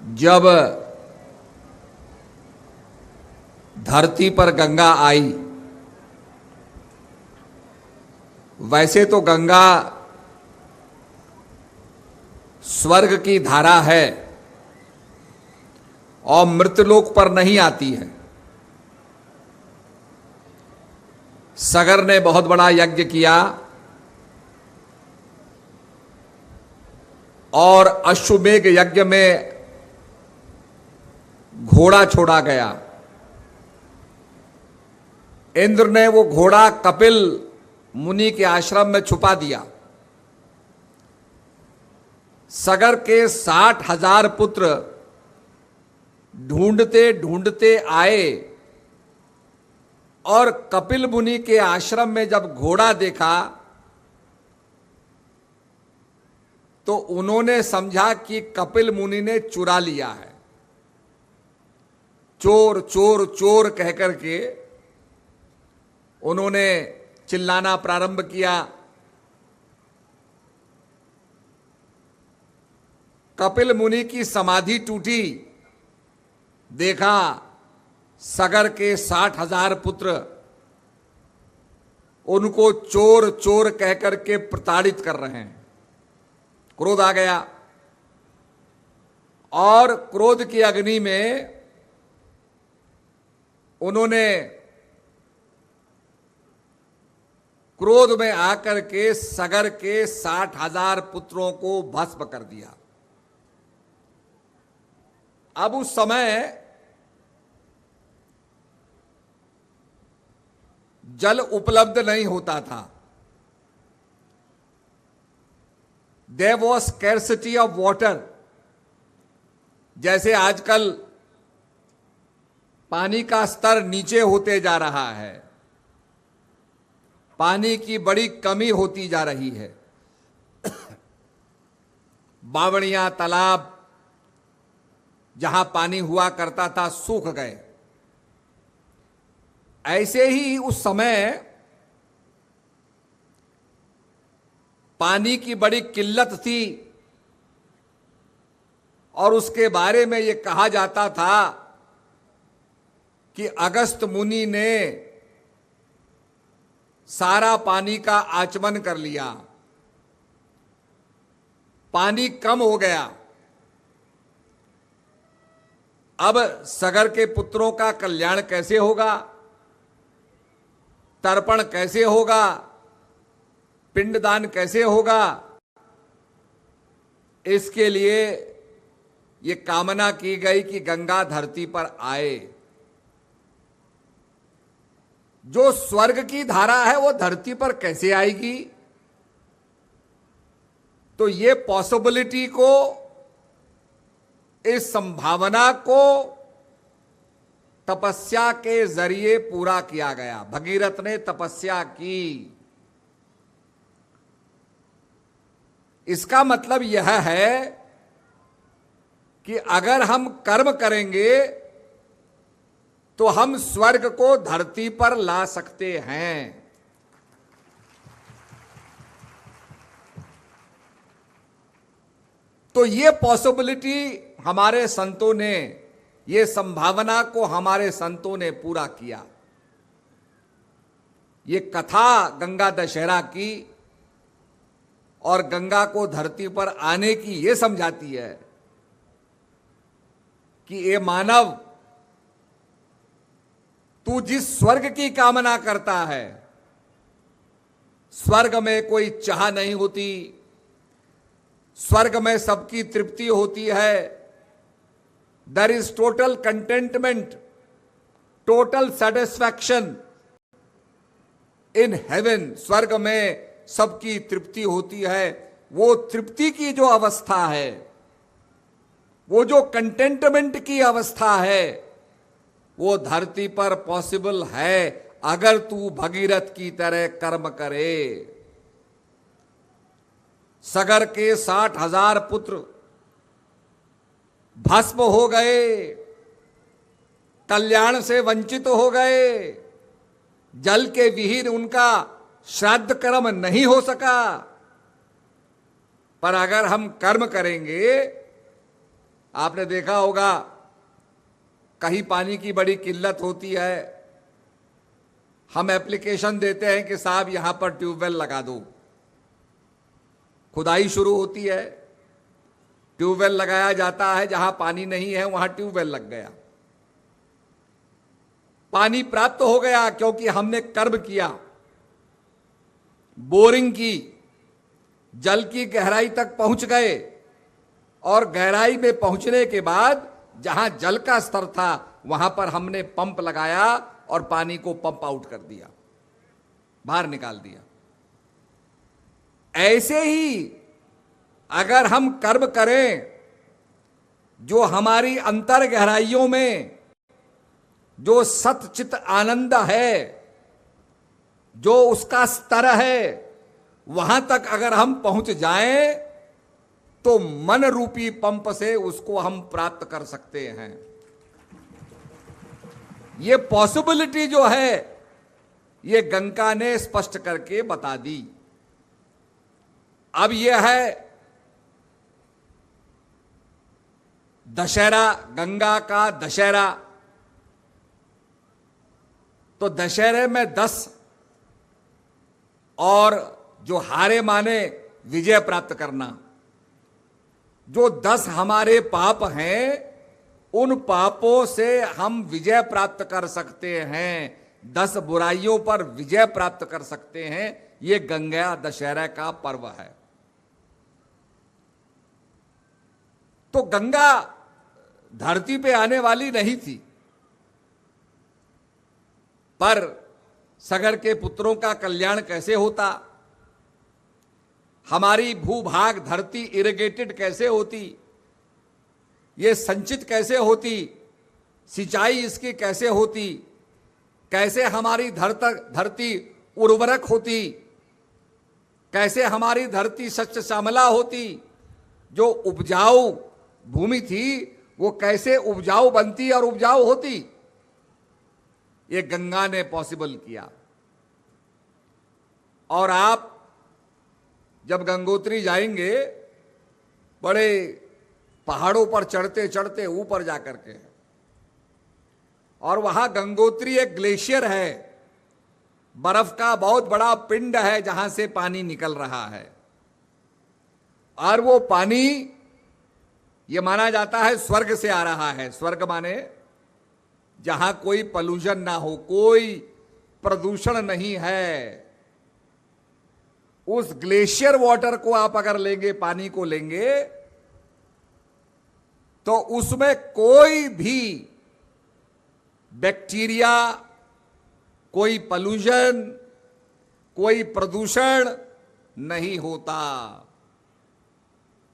जब धरती पर गंगा आई, वैसे तो गंगा स्वर्ग की धारा है और मृतलोक पर नहीं आती है। सगर ने बहुत बड़ा यज्ञ किया और अश्वमेघ यज्ञ में घोड़ा छोड़ा गया। इंद्र ने वो घोड़ा कपिल मुनि के आश्रम में छुपा दिया। सगर के 60,000 पुत्र ढूंढते ढूंढते आए और कपिल मुनि के आश्रम में जब घोड़ा देखा तो उन्होंने समझा कि कपिल मुनि ने चुरा लिया है। चोर चोर चोर कहकर के उन्होंने चिल्लाना प्रारंभ किया। कपिल मुनि की समाधि टूटी, देखा सगर के 60,000 पुत्र उनको चोर चोर कहकर के प्रताड़ित कर रहे हैं। क्रोध आ गया और क्रोध की अग्नि में उन्होंने क्रोध में आकर के सगर के 60,000 पुत्रों को भस्म कर दिया। अब उस समय जल उपलब्ध नहीं होता था। There was scarcity of water. जैसे आजकल पानी का स्तर नीचे होते जा रहा है, पानी की बड़ी कमी होती जा रही है। बावड़ियां, तालाब जहां पानी हुआ करता था सूख गए। ऐसे ही उस समय पानी की बड़ी किल्लत थी और उसके बारे में यह कहा जाता था कि अगस्त मुनि ने सारा पानी का आचमन कर लिया, पानी कम हो गया। अब सगर के पुत्रों का कल्याण कैसे होगा, तर्पण कैसे होगा, पिंडदान कैसे होगा, इसके लिए ये कामना की गई कि गंगा धरती पर आए। जो स्वर्ग की धारा है वो धरती पर कैसे आएगी? तो ये पॉसिबिलिटी को, इस संभावना को तपस्या के जरिए पूरा किया गया। भगीरथ ने तपस्या की। इसका मतलब यह है कि अगर हम कर्म करेंगे तो हम स्वर्ग को धरती पर ला सकते हैं। तो ये पॉसिबिलिटी हमारे संतों ने, ये संभावना को हमारे संतों ने पूरा किया। ये कथा गंगा दशहरा की और गंगा को धरती पर आने की ये समझाती है कि ये मानव, तू जिस स्वर्ग की कामना करता है, स्वर्ग में कोई चाह नहीं होती, स्वर्ग में सबकी तृप्ति होती है। There is total contentment, total satisfaction in heaven. स्वर्ग में सबकी तृप्ति होती है। वो तृप्ति की जो अवस्था है, वो जो कंटेंटमेंट की अवस्था है, वो धरती पर पॉसिबल है अगर तू भगीरथ की तरह कर्म करे। सगर के 60,000 पुत्र भस्म हो गए, कल्याण से वंचित हो गए, जल के विहीन उनका श्राद्ध कर्म नहीं हो सका। पर अगर हम कर्म करेंगे आपने देखा होगा कहीं पानी की बड़ी किल्लत होती है, हम एप्लीकेशन देते हैं कि साहब यहां पर ट्यूबवेल लगा दो। खुदाई शुरू होती है, ट्यूबवेल लगाया जाता है, जहां पानी नहीं है वहां ट्यूबवेल लग गया, पानी प्राप्त हो गया क्योंकि हमने कर्म किया, बोरिंग की, जल की गहराई तक पहुंच गए और गहराई में पहुंचने के बाद जहां जल का स्तर था वहां पर हमने पंप लगाया और पानी को पंप आउट कर दिया, बाहर निकाल दिया। ऐसे ही अगर हम कर्म करें जो हमारी अंतर गहराइयों में जो सतचित आनंद है, जो उसका स्तर है, वहां तक अगर हम पहुंच जाएं तो मन रूपी पंप से उसको हम प्राप्त कर सकते हैं। ये पॉसिबिलिटी जो है ये गंगा ने स्पष्ट करके बता दी। अब यह है दशहरा, गंगा का दशहरा। तो दशहरे में 10 और जो हारे माने विजय प्राप्त करना, जो 10 हमारे पाप हैं उन पापों से हम विजय प्राप्त कर सकते हैं, 10 बुराइयों पर विजय प्राप्त कर सकते हैं। ये गंगा दशहरा का पर्व है। तो गंगा धरती पे आने वाली नहीं थी, पर सगर के पुत्रों का कल्याण कैसे होता, हमारी भूभाग धरती इरिगेटेड कैसे होती, ये संचित कैसे होती, सिंचाई इसकी कैसे होती, कैसे हमारी धरती उर्वरक होती, कैसे हमारी धरती शस्य श्यामला होती, जो उपजाऊ भूमि थी वो कैसे उपजाऊ बनती और उपजाऊ होती, ये गंगा ने पॉसिबल किया। और आप जब गंगोत्री जाएंगे, बड़े पहाड़ों पर चढ़ते चढ़ते ऊपर जाकर के, और वहां गंगोत्री एक ग्लेशियर है, बर्फ का बहुत बड़ा पिंड है जहां से पानी निकल रहा है। और वो पानी ये माना जाता है स्वर्ग से आ रहा है। स्वर्ग माने जहां कोई पॉल्यूशन ना हो, कोई प्रदूषण नहीं है। उस ग्लेशियर वाटर को आप अगर लेंगे, पानी को लेंगे, तो उसमें कोई भी बैक्टीरिया, कोई पॉल्यूशन, कोई प्रदूषण नहीं होता।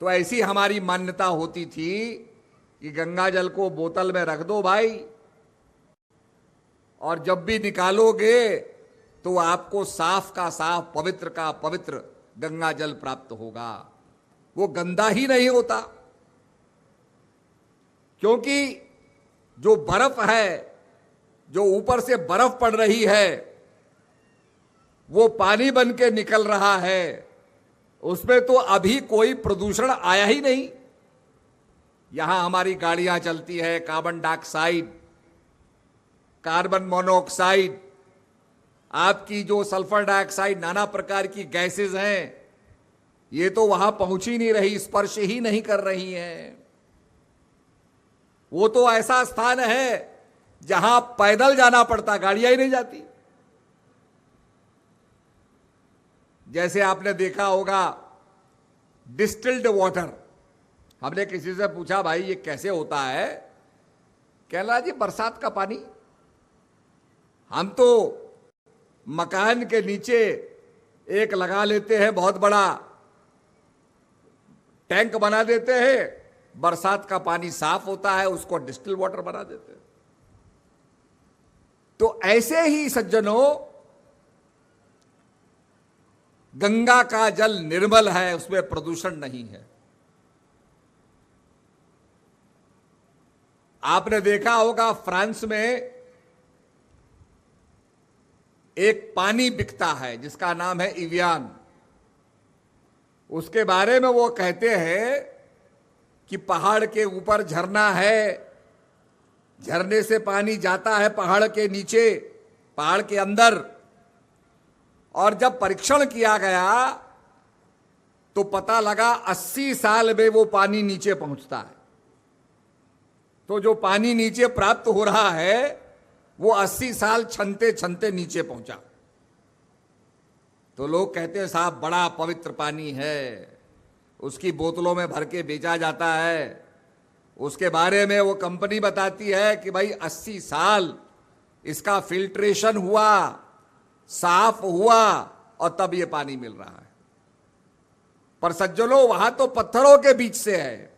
तो ऐसी हमारी मान्यता होती थी कि गंगा जल को बोतल में रख दो भाई, और जब भी निकालोगे तो आपको साफ का साफ, पवित्र का पवित्र गंगा जल प्राप्त होगा। वो गंदा ही नहीं होता, क्योंकि जो बर्फ है, जो ऊपर से बर्फ पड़ रही है, वो पानी बन के निकल रहा है, उसमें तो अभी कोई प्रदूषण आया ही नहीं। यहां हमारी गाड़ियां चलती है, कार्बन डाइऑक्साइड, कार्बन मोनोऑक्साइड, आपकी जो सल्फर डाइऑक्साइड, नाना प्रकार की गैसेस हैं, ये तो वहां पहुंच ही नहीं रही, स्पर्श ही नहीं कर रही हैं। वो तो ऐसा स्थान है जहां पैदल जाना पड़ता, गाड़ियां ही नहीं जाती। जैसे आपने देखा होगा डिस्टिल्ड वाटर, हमने किसी से पूछा भाई ये कैसे होता है, कह रहा जी बरसात का पानी। हम तो मकान के नीचे एक लगा लेते हैं, बहुत बड़ा टैंक बना देते हैं, बरसात का पानी साफ होता है, उसको डिस्टिल वाटर बना देते हैं। तो ऐसे ही सज्जनों, गंगा का जल निर्मल है, उसमें प्रदूषण नहीं है। आपने देखा होगा फ्रांस में एक पानी बिकता है जिसका नाम है इवियान। उसके बारे में वो कहते हैं कि पहाड़ के ऊपर झरना है, झरने से पानी जाता है पहाड़ के नीचे, पहाड़ के अंदर, और जब परीक्षण किया गया तो पता लगा 80 साल में वो पानी नीचे पहुंचता है। तो जो पानी नीचे प्राप्त हो रहा है वो 80 साल छनते छनते नीचे पहुंचा। तो लोग कहते हैं साहब बड़ा पवित्र पानी है, उसकी बोतलों में भर के बेचा जाता है, उसके बारे में वो कंपनी बताती है कि भाई 80 साल इसका फिल्ट्रेशन हुआ, साफ हुआ और तब ये पानी मिल रहा है। पर सज्जनों, वहां तो पत्थरों के बीच से है।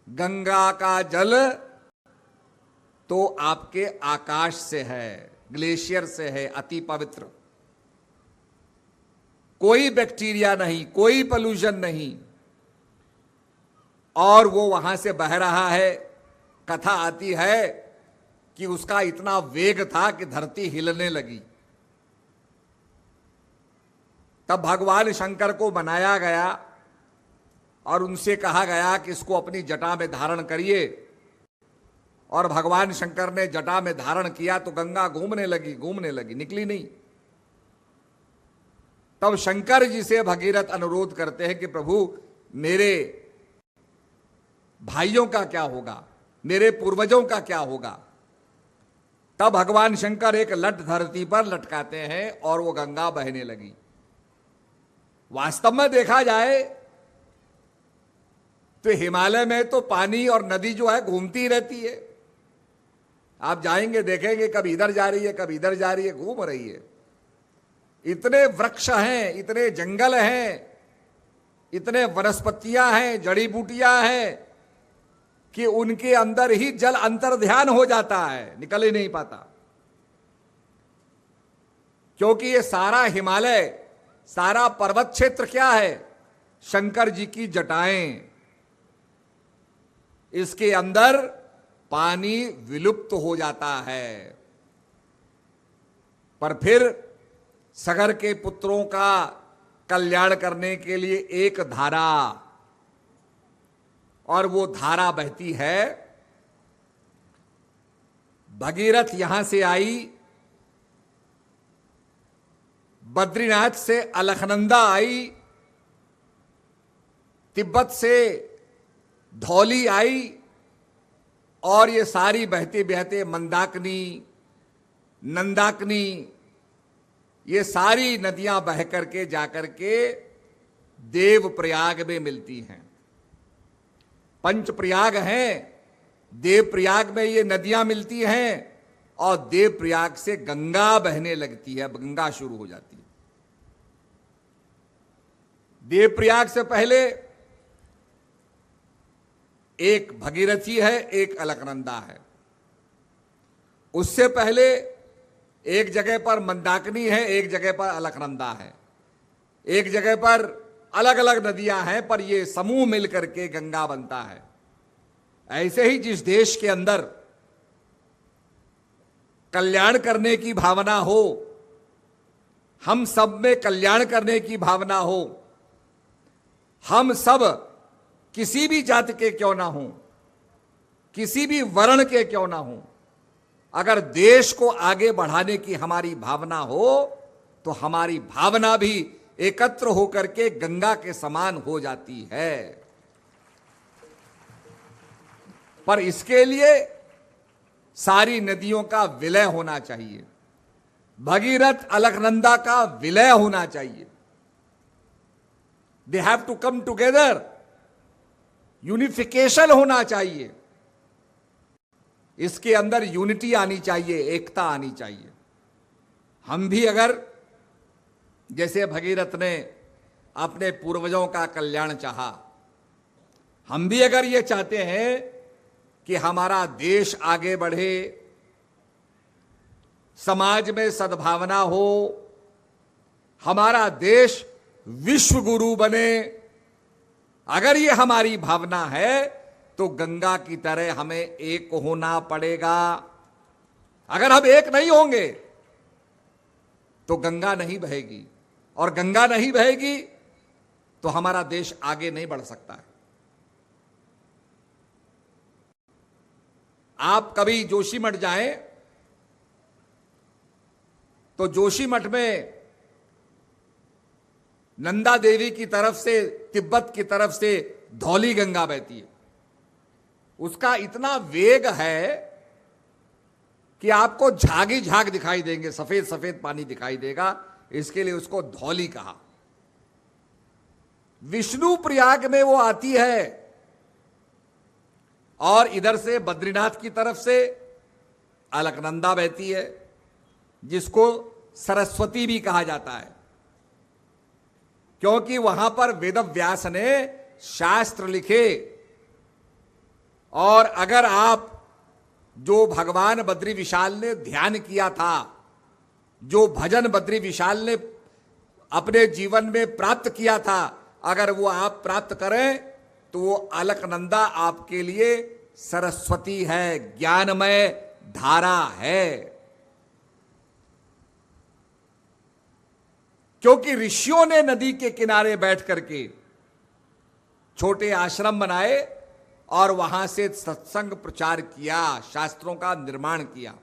गंगा का जल तो आपके आकाश से है, ग्लेशियर से है, अति पवित्र। कोई बैक्टीरिया नहीं, कोई पोल्यूशन नहीं, और वो वहां से बह रहा है। कथा आती है कि उसका इतना वेग था कि धरती हिलने लगी। तब भगवान शंकर को बनाया गया और उनसे कहा गया कि इसको अपनी जटा में धारण करिए, और भगवान शंकर ने जटा में धारण किया तो गंगा घूमने लगी, निकली नहीं। तब शंकर जी से भगीरथ अनुरोध करते हैं कि प्रभु मेरे भाइयों का क्या होगा, मेरे पूर्वजों का क्या होगा। तब भगवान शंकर एक लट धरती पर लटकाते हैं और वो गंगा बहने लगी। वास्तव में देखा जाए तो हिमालय में तो पानी और नदी जो है घूमती रहती है। आप जाएंगे देखेंगे कभी इधर जा रही है, कभी इधर जा रही है, घूम रही है। इतने वृक्ष हैं, इतने जंगल हैं, इतने वनस्पतियां हैं, जड़ी बूटियां हैं कि उनके अंदर ही जल अंतर्ध्यान हो जाता है, निकल ही नहीं पाता। क्योंकि ये सारा हिमालय, सारा पर्वत क्षेत्र क्या है? शंकर जी की जटाएं। इसके अंदर पानी विलुप्त हो जाता है। पर फिर सगर के पुत्रों का कल्याण करने के लिए एक धारा, और वो धारा बहती है। भगीरथ यहां से आई, बद्रीनाथ से अलकनंदा आई, तिब्बत से धौली आई, और ये सारी बहते बहते मंदाकिनी, नंदाकिनी, ये सारी नदियां बह करके जाकर के देव प्रयाग में मिलती हैं। पंच प्रयाग हैं, देव प्रयाग में ये नदियां मिलती हैं, और देव प्रयाग से गंगा बहने लगती है, गंगा शुरू हो जाती है। देव प्रयाग से पहले एक भगीरथी है, एक अलकनंदा है। उससे पहले एक जगह पर मंदाकिनी है, एक जगह पर अलकनंदा है। एक जगह पर अलग अलग नदियां हैं, पर ये समूह मिलकर के गंगा बनता है। ऐसे ही जिस देश के अंदर कल्याण करने की भावना हो, हम सब में कल्याण करने की भावना हो, हम सब किसी भी जाति के क्यों ना हो, किसी भी वर्ण के क्यों ना हो, अगर देश को आगे बढ़ाने की हमारी भावना हो तो हमारी भावना भी एकत्र होकर के गंगा के समान हो जाती है। पर इसके लिए सारी नदियों का विलय होना चाहिए, भगीरथ अलकनंदा का विलय होना चाहिए। They have to come together, unification होना चाहिए। इसके अंदर यूनिटी आनी चाहिए, एकता आनी चाहिए। हम भी अगर जैसे भगीरथ ने अपने पूर्वजों का कल्याण चाहा, हम भी अगर ये चाहते हैं कि हमारा देश आगे बढ़े, समाज में सद्भावना हो, हमारा देश विश्व गुरु बने, अगर ये हमारी भावना है तो गंगा की तरह हमें एक होना पड़ेगा। अगर हम एक नहीं होंगे तो गंगा नहीं बहेगी, और गंगा नहीं बहेगी तो हमारा देश आगे नहीं बढ़ सकता है। आप कभी जोशीमठ जाएं तो जोशीमठ में नंदा देवी की तरफ से, तिब्बत की तरफ से धौली गंगा बहती है। उसका इतना वेग है कि आपको झाग ही झाग दिखाई देंगे, सफेद सफेद पानी दिखाई देगा, इसके लिए उसको धौली कहा। विष्णु प्रयाग में वो आती है और इधर से बद्रीनाथ की तरफ से अलकनंदा बहती है, जिसको सरस्वती भी कहा जाता है, क्योंकि वहां पर वेदव्यास ने शास्त्र लिखे। और अगर आप जो भगवान बद्री विशाल ने ध्यान किया था, जो भजन बद्री विशाल ने अपने जीवन में प्राप्त किया था, अगर वो आप प्राप्त करें तो वो अलकनंदा आपके लिए सरस्वती है, ज्ञानमय धारा है। क्योंकि ऋषियों ने नदी के किनारे बैठ करके छोटे आश्रम बनाए और वहां से सत्संग प्रचार किया, शास्त्रों का निर्माण किया।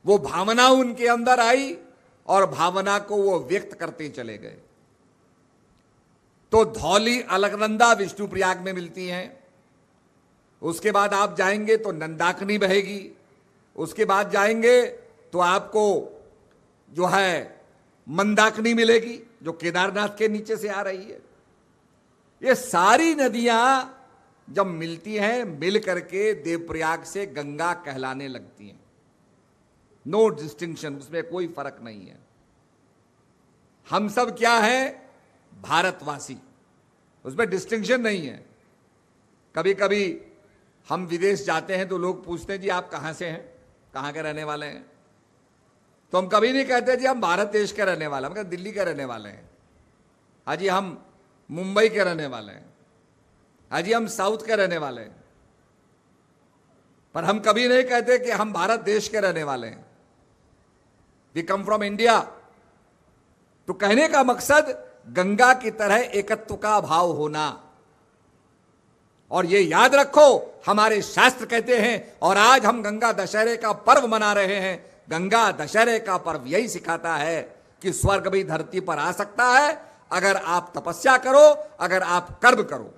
वो भावना उनके अंदर आई और भावना को वो व्यक्त करते चले गए। तो धौली, अलकनंदा विष्णु प्रयाग में मिलती हैं। उसके बाद आप जाएंगे तो नंदाकिनी बहेगी। उसके बाद जाएंगे तो आपको जो है मंदाकिनी मिलेगी, जो केदारनाथ के नीचे से आ रही है। ये सारी नदियां जब मिलती हैं, मिल करके देवप्रयाग से गंगा कहलाने लगती हैं। नो डिस्टिंक्शन, उसमें कोई फर्क नहीं है। हम सब क्या हैं? भारतवासी, उसमें डिस्टिंक्शन नहीं है। कभी कभी हम विदेश जाते हैं तो लोग पूछते हैं जी आप कहां से हैं, कहां के रहने वाले हैं? तो हम कभी नहीं कहते जी हम भारत देश के रहने वाले हैं, हम कहते दिल्ली के रहने वाले हैं। हाजी हम मुंबई के रहने वाले हैं, हाजी हम साउथ के रहने वाले हैं। पर हम कभी नहीं कहते कि हम भारत देश के रहने वाले हैं, वी कम फ्रॉम इंडिया। तो कहने का मकसद गंगा की तरह एकत्व का भाव होना। और ये याद रखो, हमारे शास्त्र कहते हैं, और आज हम गंगा दशहरे का पर्व मना रहे हैं। गंगा दशहरे का पर्व यही सिखाता है कि स्वर्ग भी धरती पर आ सकता है, अगर आप तपस्या करो, अगर आप कर्म करो।